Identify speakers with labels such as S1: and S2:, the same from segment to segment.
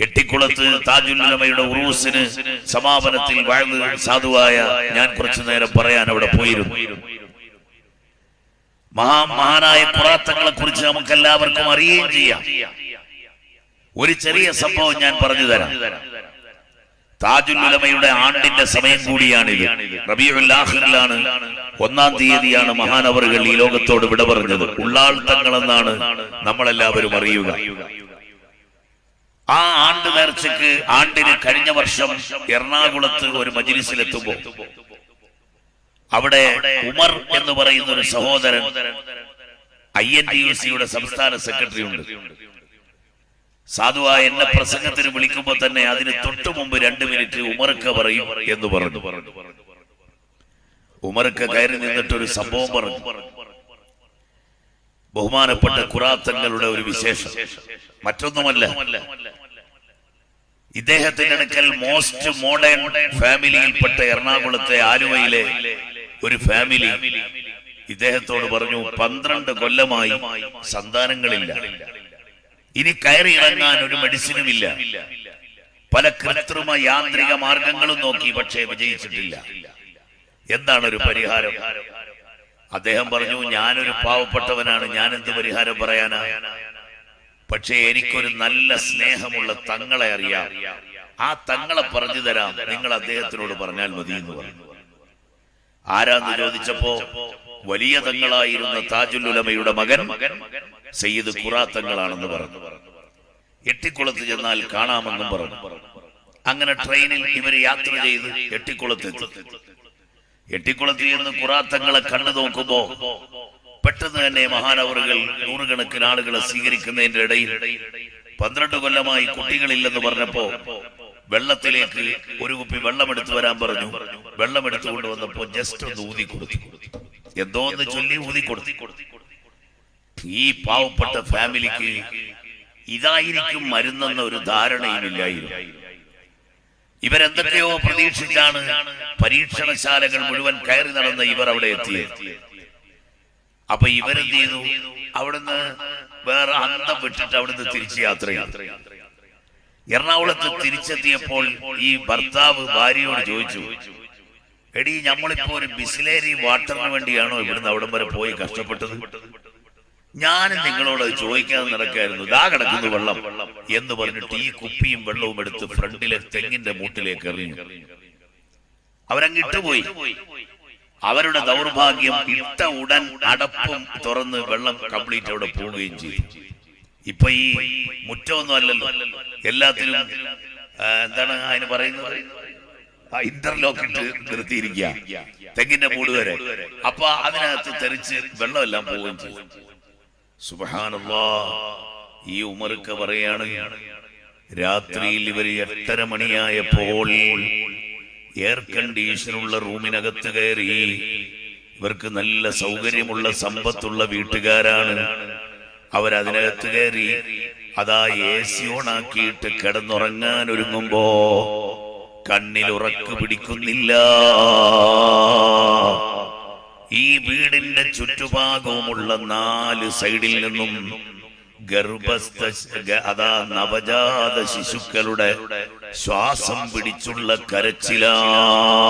S1: എട്ടിക്കുളത്ത് താജുൽ ഉലമയുടെ ഉറൂസിന് സമാപനത്തിൽ വാഴ്ന്ന് സാധുവായ ഞാൻ കുറച്ചു നേരം പറയാൻ അവിടെ പോയിരുന്നു. മഹാനായ ഖുറാത്തങ്ങളെ കുറിച്ച് നമുക്ക് എല്ലാവർക്കും അറിയുകയും ചെയ്യാം. ഒരു ചെറിയ സംഭവം ഞാൻ പറഞ്ഞു തരാം. താജുൽ ഉലമയുടെ ആണ്ടിന്റെ സമയം കൂടിയാണിത്. റബീഉൽ ആഖിറിലാണ്, 1-ാം തീയതിയാണ് മഹാനവറുകൾ ഈ ലോകത്തോട് വിട പറഞ്ഞത്. ഉള്ളാൾ തങ്ങൾ എന്നാണ് നമ്മളെല്ലാവരും അറിയുക. ആ ആണ്ട് നേർച്ചയ്ക്ക് ആണ്ടിന് കഴിഞ്ഞ വർഷം എറണാകുളത്ത് ഒരു മജ്‌ലിസിലെത്തുമ്പോൾ അവിടെ ഉമർ എന്ന് പറയുന്ന ഒരു സഹോദരൻ INTUC-യുടെ സംസ്ഥാന സെക്രട്ടറി ഉണ്ട്. സാധുവായ എന്നെ പ്രസംഗത്തിന് വിളിക്കുമ്പോൾ തന്നെ അതിന് തൊട്ടു മുമ്പ് 2 മിനിറ്റ് ഉമർക്ക് പറയും എന്ന് പറഞ്ഞു. ഉമർക്ക് കയറി നിന്നിട്ടൊരു സംഭവം പറഞ്ഞു. ബഹുമാനപ്പെട്ട ഖുറാത്തങ്ങളുടെ ഒരു വിശേഷം മറ്റൊന്നുമല്ല, ഇദ്ദേഹത്തിന്റെ അടുക്കൽ മോസ്റ്റ് മോഡേൺ ഫാമിലിയിൽപ്പെട്ട എറണാകുളത്തെ ആലുവയിലെ ഒരു ഫാമിലി ഇദ്ദേഹത്തോട് പറഞ്ഞു, 12 കൊല്ലമായി സന്താനങ്ങളില്ല, ഇനി കയറി ഇറങ്ങാൻ ഒരു മെഡിസിനുമില്ല, പല കൃത്രിമ യാന്ത്രിക മാർഗങ്ങളും നോക്കി, പക്ഷേ വിജയിച്ചിട്ടില്ല, എന്താണ് ഒരു പരിഹാരം? അദ്ദേഹം പറഞ്ഞു, ഞാനൊരു പാവപ്പെട്ടവനാണ്, ഞാൻ എന്ത് പരിഹാരം പറയാനാ? പക്ഷേ എനിക്കൊരു നല്ല സ്നേഹമുള്ള തങ്ങളെ അറിയാം, ആ തങ്ങളെ പറഞ്ഞു തരാം, നിങ്ങൾ അദ്ദേഹത്തിനോട് പറഞ്ഞാൽ മതി എന്ന് പറഞ്ഞു. ആരാന്ന് ചോദിച്ചപ്പോ വലിയ തങ്ങളായിരുന്ന താജുൽ ഉലമയുടെ മകൻ സയ്യിദ് ഖുറാത്തങ്ങളാണെന്ന് പറഞ്ഞു. എട്ടിക്കുളത്ത് ചെന്നാൽ കാണാമെന്നും പറഞ്ഞു. അങ്ങനെ ട്രെയിനിൽ ഇവർ യാത്ര ചെയ്ത് എട്ടിക്കുളത്തെത്തി. എട്ടിക്കുളത്ത് ചെന്ന് ഖുറാത്തങ്ങളെ കണ്ടു നോക്കുമ്പോ പെട്ടെന്ന് തന്നെ മഹാനവറുകൾ നൂറുകണക്കിന് ആളുകളെ സ്വീകരിക്കുന്നതിന്റെ ഇടയിൽ 12 കൊല്ലമായി കുട്ടികളില്ലെന്ന് പറഞ്ഞപ്പോ വെള്ളത്തിലേക്ക് ഒരു കുപ്പി വെള്ളമെടുത്തു വരാൻ പറഞ്ഞു. വെള്ളമെടുത്തു കൊണ്ടുവന്നപ്പോ ജസ്റ്റ് ഒന്ന് ഊതി കൊടുത്തു, എന്തോ ഒന്ന് ചൊല്ലി ഊതി കൊടുത്തു. ഈ പാവപ്പെട്ട ഫാമിലിക്ക് ഇതായിരിക്കും മരുന്നെന്ന ഒരു ധാരണയുമില്ലായിരുന്നു. ഇവരെന്തൊക്കെയോ പ്രതീക്ഷിച്ചാണ് പരീക്ഷണശാലകൾ മുഴുവൻ കയറി നടന്ന ഇവർ അവിടെ എത്തിയത്. അപ്പൊ ഇവരെന്ത് ചെയ്തു? അവിടുന്ന് വേറെ അന്തം വിട്ടിട്ട് അവിടുന്ന് തിരിച്ച് യാത്ര ചെയ്തു. എറണാകുളത്ത് തിരിച്ചെത്തിയപ്പോൾ ഈ ഭർത്താവ് ഭാര്യയോട് ചോദിച്ചു, എടീ, നമ്മളിപ്പോ ഒരു ബിസ്ലേരി വാട്ടറിന് വേണ്ടിയാണോ ഇവിടുന്ന് അവിടം വരെ പോയി കഷ്ടപ്പെട്ടത്? ഞാനും നിങ്ങളോട് ചോദിക്കാതെ നടക്കായിരുന്നു, ദാ കിടക്കുന്നു വെള്ളം എന്ന് പറഞ്ഞിട്ട് ഈ കുപ്പിയും വെള്ളവും എടുത്ത് ഫ്രണ്ടിലെ തെങ്ങിന്റെ മൂട്ടിലേക്ക് എറിഞ്ഞു. അവരങ്ങിട്ടുപോയി. അവരുടെ ദൗർഭാഗ്യം, ഇട്ട ഉടൻ അടപ്പും തുറന്ന് വെള്ളം കംപ്ലീറ്റ് അവിടെ പോവുകയും ചെയ്തു. ഇപ്പൊ ഈ മുറ്റമൊന്നും അല്ലല്ലോ, എല്ലാത്തിലും എന്താണ് അതിന് പറയുന്നത്, ഇന്റർലോക്ക് ഇട്ട് നിർത്തിയിരിക്കുക, തെങ്ങിന്റെ മൂട് വരെ. അപ്പൊ അതിനകത്ത് തെറിച്ച് വെള്ളമെല്ലാം പോവുകയും ചെയ്തു. സുബ്ഹാനല്ലാഹ്. ഈ ഉമർക്ക് പറയാണ്, രാത്രിയിൽ ഇവർ 8:30 മണിയായപ്പോൾ എയർ കണ്ടീഷനുള്ള റൂമിനകത്ത് കയറി. ഇവർക്ക് നല്ല സൗകര്യമുള്ള സമ്പത്തുള്ള വീട്ടുകാരാണ്. അവരതിനകത്ത് കയറി അതാ AC ഓണാക്കിയിട്ട് കിടന്നുറങ്ങാൻ ഒരുങ്ങുമ്പോ കണ്ണിൽ ഉറക്ക് പിടിക്കുന്നില്ല. ഈ വീടിന്റെ ചുറ്റുഭാഗവുമുള്ള 4 സൈഡിൽ നിന്നും അതാ നവജാത ശിശുക്കളുടെ ശ്വാസം പിടിച്ചുള്ള കരച്ചിലാണ്.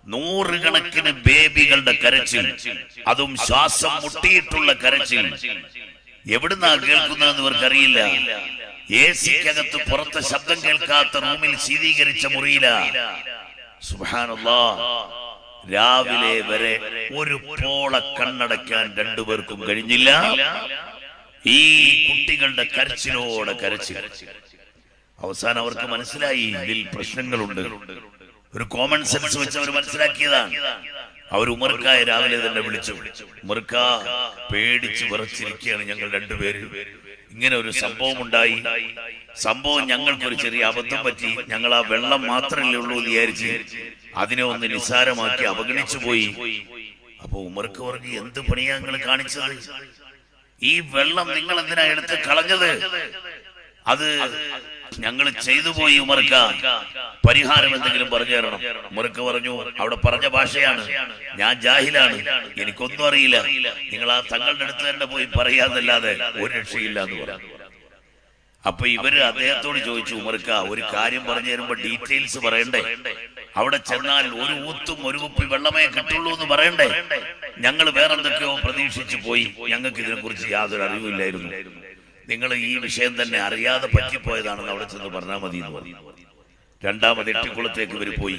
S1: 100 കണക്കിന് ബേബികളുടെ കരച്ചിൽ, അതും ശ്വാസം മുട്ടിയിട്ടുള്ള കരച്ചിൽ. എവിടുന്നാ കേൾക്കുന്നതെന്ന് ഇവർക്കറിയില്ല. AC-ക്കകത്ത് പുറത്തെ ശബ്ദം കേൾക്കാത്ത റൂമിൽ ശീതീകരിച്ച മുറിയില. സുബ്ഹാനല്ലാഹ്. രാവിലെ വരെ ഒരു പോള കണ്ണടയ്ക്കാൻ 2 പേർക്കും കഴിഞ്ഞില്ല. ഈ കുട്ടികളുടെ കരച്ചിലോടെ കരച്ചിൽ. അവസാനം അവർക്ക് മനസ്സിലായി ഇതിൽ പ്രശ്നങ്ങളുണ്ട്. ഒരു കോമൺ സെൻസ് വെച്ച് അവർ മനസ്സിലാക്കിയതാണ്. അവർ ഉമർക്കായ രാവിലെ തന്നെ വിളിച്ചു. ഉമർക്ക, പേടിച്ച് വിറച്ചിരിക്കുകയാണ് ഞങ്ങൾ 2 പേര്. ഇങ്ങനെ ഒരു സംഭവം ഉണ്ടായി. സംഭവം ഞങ്ങൾക്കൊരു ചെറിയ അബദ്ധം പറ്റി. ഞങ്ങൾ ആ വെള്ളം മാത്രമല്ലേ ഉള്ളൂ എന്ന് വിചാരിച്ച് അതിനെ ഒന്ന് നിസ്സാരമാക്കി അവഗണിച്ചു പോയി. അപ്പൊ ഉമർക്ക് പറഞ്ഞു, എന്ത് പണിയാ നിങ്ങൾ കാണിച്ചത്? ഈ വെള്ളം നിങ്ങൾ എന്തിനാ എടുത്ത് കളഞ്ഞത്? അത് ഞങ്ങൾ ചെയ്തു പോയി ഉമർക്ക, പരിഹാരം എന്തെങ്കിലും പറഞ്ഞു തരണം. ഉമർക്ക് പറഞ്ഞു, അവിടെ പറഞ്ഞ ഭാഷയാണ്, ഞാൻ ജാഹിലാണ്, എനിക്കൊന്നും അറിയില്ല, നിങ്ങൾ ആ തങ്ങളുടെ അടുത്ത് തന്നെ പോയി പറയാന്നല്ലാതെ ഒരു രക്ഷയില്ല എന്ന് പറഞ്ഞു. അപ്പൊ ഇവര് അദ്ദേഹത്തോട് ചോദിച്ചു, ഉമർക്ക ഒരു കാര്യം പറഞ്ഞു തരുമ്പോ ഡീറ്റെയിൽസ് പറയണ്ടേ, അവിടെ ചെന്നാൽ ഒരു ഊത്തും ഒരു കുപ്പി വെള്ളമേ കിട്ടുള്ളൂ എന്ന് പറയണ്ടേ, ഞങ്ങൾ വേറെന്തൊക്കെയോ പ്രതീക്ഷിച്ചു പോയി, ഞങ്ങൾക്ക് ഇതിനെ കുറിച്ച് യാതൊരു അറിവില്ലായിരുന്നു, നിങ്ങൾ ഈ വിഷയം തന്നെ അറിയാതെ പറ്റിപ്പോയതാണെന്ന് അവിടെ ചെന്ന് പറഞ്ഞാൽ മതി എന്ന് പറഞ്ഞു. രണ്ടാമത് എട്ടിക്കുളത്തേക്ക് ഇവർ പോയി.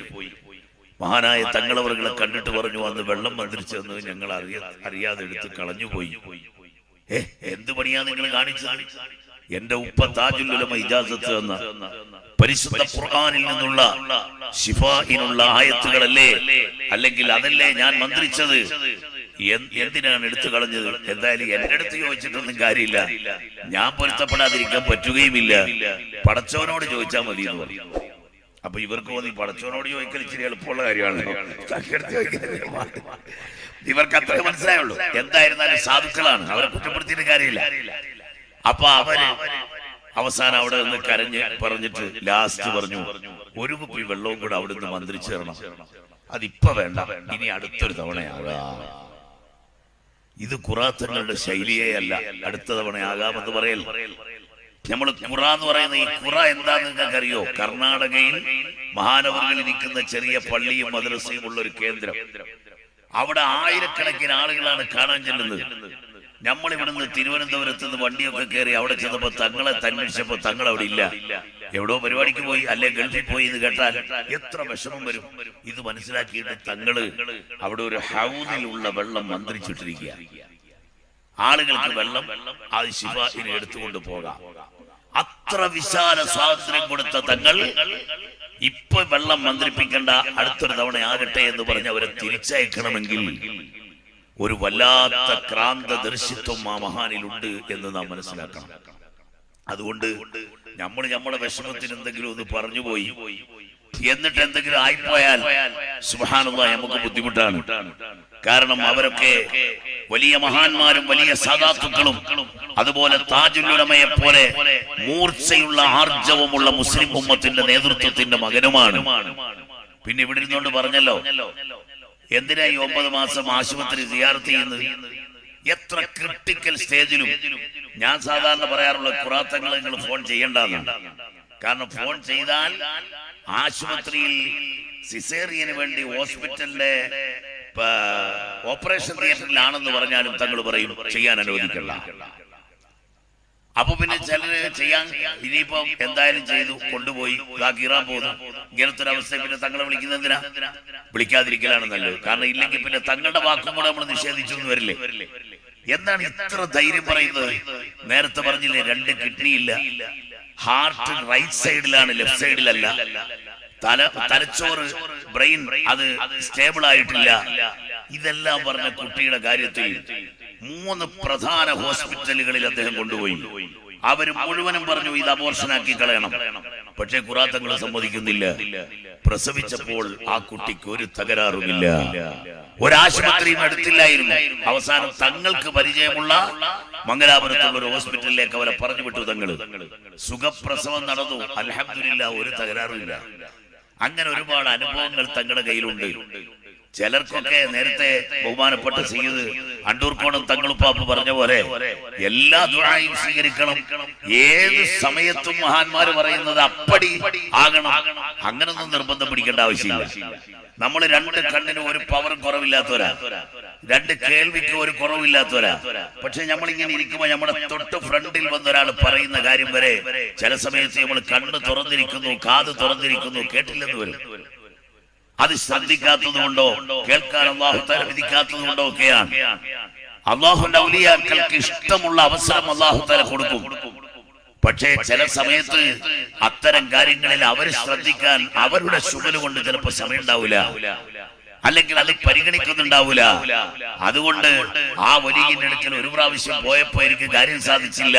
S1: മഹാനായ തങ്ങളവറുകളെ കണ്ടിട്ട് പറഞ്ഞു, അന്ന് വെള്ളം മന്ത്രിച്ചെന്ന് ഞങ്ങൾ അറിയാതെ എടുത്ത് കളഞ്ഞുപോയി. എന്ത് പണിയാ നിങ്ങൾ കാണിച്ചത്? എന്റെ ഉപ്പ താജുൽ ഉലമ ഇജാസത്ത് എന്ന പരിശുദ്ധ ഖുർആനിൽ നിന്നുള്ള ശിഫാഇനുള്ള ആയത്തുകളല്ലേ, അല്ലെങ്കിൽ അതല്ലേ ഞാൻ മന്ത്രിച്ചത്, എന്തിനാണ് എടുത്തു കളഞ്ഞത്? എന്തായാലും എന്റെ അടുത്ത് ചോദിച്ചിട്ടൊന്നും കാര്യമില്ല, ഞാൻ പൊരുത്തപ്പെടാതിരിക്കാൻ പറ്റുകയുമില്ല, പടച്ചവനോട് ചോദിച്ചാൽ മതി എന്ന് പറഞ്ഞു. അപ്പൊ ഇവർക്ക് തോന്നി പടച്ചവനോട് ചോദിക്കൽ ഇച്ചിരി എളുപ്പമുള്ള കാര്യമാണ്, ഇവർക്ക് അത്രേ മനസ്സിലായുള്ളൂ. എന്തായിരുന്നാലും സാധുക്കളാണ്, അവരെ കുറ്റപ്പെടുത്തിയിട്ട് കാര്യമില്ല. അപ്പൊ അവര് അവസാനം അവിടെ നിന്ന് കരഞ്ഞ് പറഞ്ഞിട്ട് ലാസ്റ്റ് പറഞ്ഞു, ഒരു കുപ്പി വെള്ളവും കൂടെ അവിടെ നിന്ന് മന്ത്രിച്ചു തരണം, അതിപ്പോ വേണ്ട, ഇനി അടുത്തൊരു തവണയാകാം. ഇത് ഖുറാത്തങ്ങളുടെ ശൈലിയേ അല്ല, അടുത്ത തവണയാകാമെന്ന് പറയൽ. നമ്മൾ ഖുറ എന്ന് പറയുന്ന ഈ ഖുറ എന്താന്ന് നിങ്ങൾക്ക് അറിയോ? കർണാടകയിൽ മഹാനഗറിൽ നിൽക്കുന്ന ചെറിയ പള്ളിയും മദ്രസയും ഉള്ള ഒരു കേന്ദ്രം. അവിടെ ആയിരക്കണക്കിന് ആളുകളാണ് കാണാൻ ചെല്ലുന്നത്. നമ്മൾ ഇവിടുന്ന് തിരുവനന്തപുരത്ത് നിന്ന് വണ്ടിയൊക്കെ കയറി അവിടെ ചെന്നപ്പോ തങ്ങളെ അന്വേഷിച്ചപ്പോ തങ്ങൾ അവിടെ ഇല്ല, എവിടോ പരിപാടിക്ക് പോയി, അല്ലെ ഗൾഫിൽ പോയി എന്ന് കേട്ടാൽ എത്ര വിഷമം വരും. ഇത് മനസ്സിലാക്കിയിട്ട് തങ്ങള് അവിടെ ഒരു ഹൗദിലുള്ള വെള്ളം മന്ത്രിച്ചിട്ടിരിക്കുക. ആളുകൾക്ക് വെള്ളം അത് ശിഫാഇനെ എടുത്തുകൊണ്ട് പോകാം. അത്ര വിശാല സ്വാതന്ത്ര്യം കൊടുത്ത തങ്ങൾ ഇപ്പൊ വെള്ളം മന്ത്രിപ്പിക്കേണ്ട, അടുത്തൊരു തവണ ആകട്ടെ എന്ന് പറഞ്ഞ് അവരെ തിരിച്ചയക്കണമെങ്കിൽ ഒരു വല്ലാത്ത ക്രാന്ത ദർശിത്വം ആ മഹാനിലുണ്ട് എന്ന് നാം മനസ്സിലാക്കണം. അതുകൊണ്ട് നമ്മുടെ വിഷമത്തിന് എന്തെങ്കിലും ഒന്ന് പറഞ്ഞുപോയി എന്നിട്ട് എന്തെങ്കിലും ആയിപ്പോയാൽ സുബ്ഹാനല്ലാഹ് നമുക്ക് ബുദ്ധിമുട്ടാണ്. കാരണം അവരൊക്കെ വലിയ മഹാന്മാരും വലിയ സാദാത്തുക്കളും അതുപോലെ താജുൽ ഉലമയെ പോലെ മൂർച്ചയുള്ള ആർജവമുള്ള മുസ്ലിം ഉമ്മത്തിന്റെ നേതൃത്വത്തിന്റെ മകനുമാണ്. പിന്നെ ഇവിടെ ഇരുന്നുകൊണ്ട് പറഞ്ഞല്ലോ, എന്തിനാ ഈ 9 മാസം ആശുപത്രി സിയാറത്ത് ചെയ്യുന്നത്? എത്ര ക്രിട്ടിക്കൽ സ്റ്റേജിലും ഞാൻ സാധാരണ പറയാറുള്ള ഖുറാത്തങ്ങളെ നിങ്ങൾ ഫോൺ ചെയ്യേണ്ടതാണ്. കാരണം ഫോൺ ചെയ്താൽ ആശുപത്രിയിൽ സിസേറിയന് വേണ്ടി ഹോസ്പിറ്റലിലെ ഓപ്പറേഷൻ തിയേറ്ററിലാണെന്ന് പറഞ്ഞാലും തങ്ങൾ പറയും ചെയ്യാൻ അനുവദിക്കണ്ട. അപ്പൊ പിന്നെ ചിലര് ചെയ്യാൻ ഇനിയിപ്പോ എന്തായാലും ചെയ്തു കൊണ്ടുപോയി കീറാൻ പോകുന്നു. ഇങ്ങനത്തെ ഒരു അവസ്ഥ പിന്നെ തങ്ങളെ വിളിക്കുന്നത് എന്തിനാ? വിളിക്കാതിരിക്കലാണ് നല്ലത്. കാരണം ഇല്ലെങ്കിൽ പിന്നെ തങ്ങളുടെ വാക്കും കൂടെ നമ്മൾ നിഷേധിച്ചു എന്ന് വരില്ലേ. എന്താണ് ഇത്ര ധൈര്യം പറയുന്നത്? നേരത്തെ പറഞ്ഞില്ലേ, 2 കിഡ്നി ഇല്ല, ഹാർട്ട് റൈറ്റ് സൈഡിലാണ്, ലെഫ്റ്റ് സൈഡിലല്ല, തലച്ചോറ് ബ്രെയിൻ അത് സ്റ്റേബിൾ ആയിട്ടില്ല. ഇതെല്ലാം പറഞ്ഞ കുട്ടിയുടെ കാര്യത്തിൽ 3 പ്രധാന ഹോസ്പിറ്റലുകളിൽ അദ്ദേഹം കൊണ്ടുപോയി. അവര് മുഴുവനും പറഞ്ഞു ഇത് അബോർഷനാക്കി കളയണം. പക്ഷേ ഖുറാത്തങ്ങൾ സമ്മതിക്കുന്നില്ല. പ്രസവിച്ചപ്പോൾ ആ കുട്ടിക്ക് ഒരു തകരാറുമില്ല, ഒരാശുപത്രിയും അടുത്തില്ലായിരുന്നു. അവസാനം തങ്ങൾക്ക് പരിചയമുള്ള മംഗലാപുരത്തുള്ള ഒരു ഹോസ്പിറ്റലിലേക്ക് അവരെ പറഞ്ഞു വിട്ടു. തങ്ങള് സുഖപ്രസവം നടന്നു, അൽഹംദുലില്ലാഹ്, ഒരു തകരാറുമില്ല. അങ്ങനെ ഒരുപാട് അനുഭവങ്ങൾ തങ്ങളുടെ കയ്യിലുണ്ട്. ചിലർക്കൊക്കെ നേരത്തെ ബഹുമാനപ്പെട്ട സയ്യിദ് അണ്ടൂർക്കോണം തങ്ങളുപ്പാപ്പ് പറഞ്ഞ പോലെ എല്ലാ ദുആയും സ്വീകരിക്കണം, ഏത് സമയത്തും മഹാന്മാര് പറയുന്നത് അപ്പടി ആകണം, അങ്ങനൊന്നും നിർബന്ധം പിടിക്കേണ്ട ആവശ്യമില്ല. നമ്മൾ 2 കണ്ണിനും ഒരു പവർ കുറവില്ലാത്തവരാ, 2 കേൾവിക്ക് ഒരു കുറവില്ലാത്തവരാ. പക്ഷെ നമ്മളിങ്ങനെ ഇരിക്കുമ്പോ നമ്മുടെ തൊട്ട് ഫ്രണ്ടിൽ വന്ന ഒരാൾ പറയുന്ന കാര്യം വരെ ചില സമയത്ത് നമ്മൾ കണ്ണ് തുറന്നിരിക്കുന്നു, കാത് തുറന്നിരിക്കുന്നു, കേട്ടില്ലെന്ന് വരും. അത് ശ്രദ്ധിക്കാത്തത് കൊണ്ടോ കേൾക്കാൻ അല്ലാഹു തആല വിധിക്കാത്തത് കൊണ്ടോ ഒക്കെയാണ്. അല്ലാഹുവിന്റെ ഔലിയാക്കൾക്ക് ഇഷ്ടമുള്ള അവസരം അല്ലാഹു തആല കൊടുക്കും. പക്ഷേ ചില സമയത്ത് അത്തരം കാര്യങ്ങളിൽ അവർ ശ്രദ്ധിക്കാൻ അവരുടെ ശുഗല് കൊണ്ട് ചിലപ്പോൾ സമയം ഉണ്ടാവില്ല, അല്ലെങ്കിൽ അത് പരിഗണിക്കുന്നുണ്ടാവില്ല. അതുകൊണ്ട് ആ വലിയന്റെ അടുക്കൽ ഒരു പ്രാവശ്യം പോയപ്പോ എനിക്ക് കാര്യം സാധിച്ചില്ല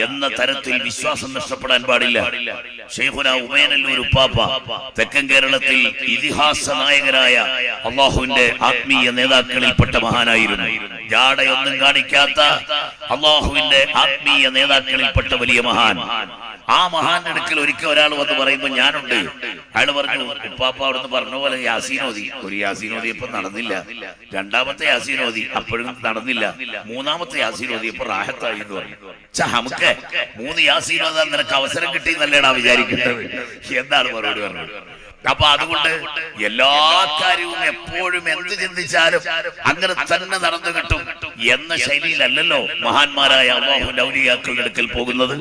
S1: എന്ന തരത്തിൽ വിശ്വാസം നഷ്ടപ്പെടാൻ പാടില്ല. ശൈഖുന ഉമൈനല്ലൂർ ഉപ്പാപ്പ തെക്കൻ കേരളത്തിൽ ഇതിഹാസ നായകരായ അള്ളാഹുവിന്റെ ആത്മീയ നേതാക്കളിൽപ്പെട്ട മഹാനായിരുന്നു. ജാടയൊന്നും കാണിക്കാത്ത അള്ളാഹുവിന്റെ ആത്മീയ നേതാക്കളിൽപ്പെട്ട വലിയ മഹാൻ. ആ മഹാന്റെ അടുക്കൽ ഒരിക്കൽ ഒരാൾ വന്ന് പറയുമ്പോ ഞാനുണ്ട്. അയാൾ പറഞ്ഞു, ഉപ്പാപ്പ അവിടുന്ന് പറഞ്ഞ പോലെ യാസീൻ ഓതി, ഒരു യാസീൻ ഓതിയപ്പോ നടന്നില്ല, രണ്ടാമത്തെ യാസീൻ ഓതി അപ്പോഴും നടന്നില്ല, മൂന്നാമത്തെ യാസീൻ ഓതിയപ്പോ റാഹത്തായി എന്ന് പറഞ്ഞു. നമുക്ക് 3 യാസീൻ ഓതാൻ നിനക്ക് അവസരം കിട്ടി എന്നല്ലേടാ വിചാരിക്കേണ്ടത് എന്താണ് മറുപടി പറഞ്ഞത്. അപ്പൊ അതുകൊണ്ട് എല്ലാ കാര്യവും എപ്പോഴും എന്ത് ചിന്തിച്ചാലും അങ്ങനെ തന്നെ നടന്നു കിട്ടും എന്ന ശൈലിയിലല്ലല്ലോ മഹാന്മാരായ അല്ലാഹുവിന്റെ ഔലിയാക്കളുടെ അടുക്കൽ പോകുന്നത്.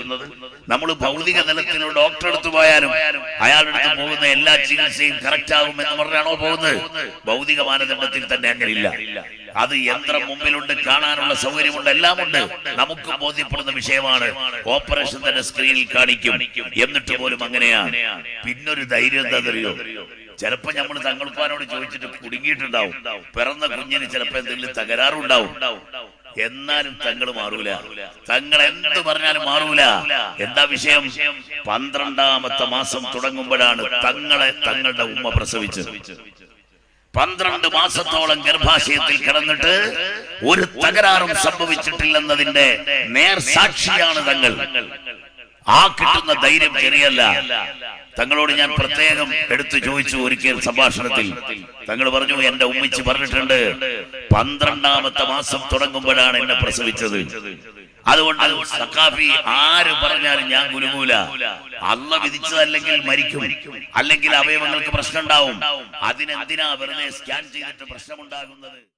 S1: നമ്മൾ ഭൗതിക തലത്തിൽ ഡോക്ടറെ അടുത്ത് പോയാലും അയാളുടെ അടുത്ത് പോകുന്ന എല്ലാ ചികിത്സയും കറക്റ്റ് ആകും എന്ന് പറഞ്ഞാണോ പോകുന്നത്? ഭൗതിക മാനദണ്ഡത്തിൽ തന്നെ അങ്ങനെയില്ല. അത് യന്ത്രം മുമ്പിലുണ്ട്, കാണാനുള്ള സൗകര്യമുണ്ട്, എല്ലാം ഉണ്ട്. നമുക്ക് ബോധ്യപ്പെടുന്ന വിഷയമാണ്. ഓപ്പറേഷൻ തന്നെ സ്ക്രീനിൽ കാണിക്കും. എന്നിട്ട് പോലും അങ്ങനെയാണ്. പിന്നൊരു ധൈര്യം എന്താ അറിയോ? ചിലപ്പോ നമ്മൾ തങ്ങൾപ്പാനോട് ചോദിച്ചിട്ട് കുടുങ്ങിയിട്ടുണ്ടാവും. പിറന്ന കുഞ്ഞിന് ചിലപ്പോ എന്തെങ്കിലും തകരാറുണ്ടാവും. എന്നാലും തങ്ങൾ മാറൂല. തങ്ങൾ എന്ത് പറഞ്ഞാലും മാറൂല. എന്താ വിഷയം? 12ാമത്തെ മാസം തുടങ്ങുമ്പോഴാണ് തങ്ങളുടെ ഉമ്മ പ്രസവിച്ചത്. 12 മാസത്തോളം ഗർഭാശയത്തിൽ കിടന്നിട്ട് ഒരു തകരാറും സംഭവിച്ചിട്ടില്ലെന്നതിന്റെ നേർസാക്ഷിയാണ് തങ്ങൾ. ആ കിട്ടുന്ന ധൈര്യം ചെറിയല്ല. തങ്ങളോട് ഞാൻ പ്രത്യേകം എടുത്തു ചോദിച്ചു ഒരിക്കൽ സംഭാഷണത്തിൽ. തങ്ങൾ പറഞ്ഞു, എന്റെ ഉമ്മിച്ച് പറഞ്ഞിട്ടുണ്ട് 12ാമത്തെ മാസം തുടങ്ങുമ്പോഴാണ് എന്നെ പ്രസവിച്ചത്. അതുകൊണ്ട് സഖാഫി ആര് പറഞ്ഞാലും ഞാൻ കുലുങ്ങൂല. അള്ള വിധിച്ചതല്ലെങ്കിൽ മരിക്കും, അല്ലെങ്കിൽ അവയവങ്ങൾക്ക് പ്രശ്നം ഉണ്ടാവും. അതിനെന്തിനാ വെറുതെ സ്കാൻ ചെയ്തിട്ട് പ്രശ്നമുണ്ടാകുന്നത്?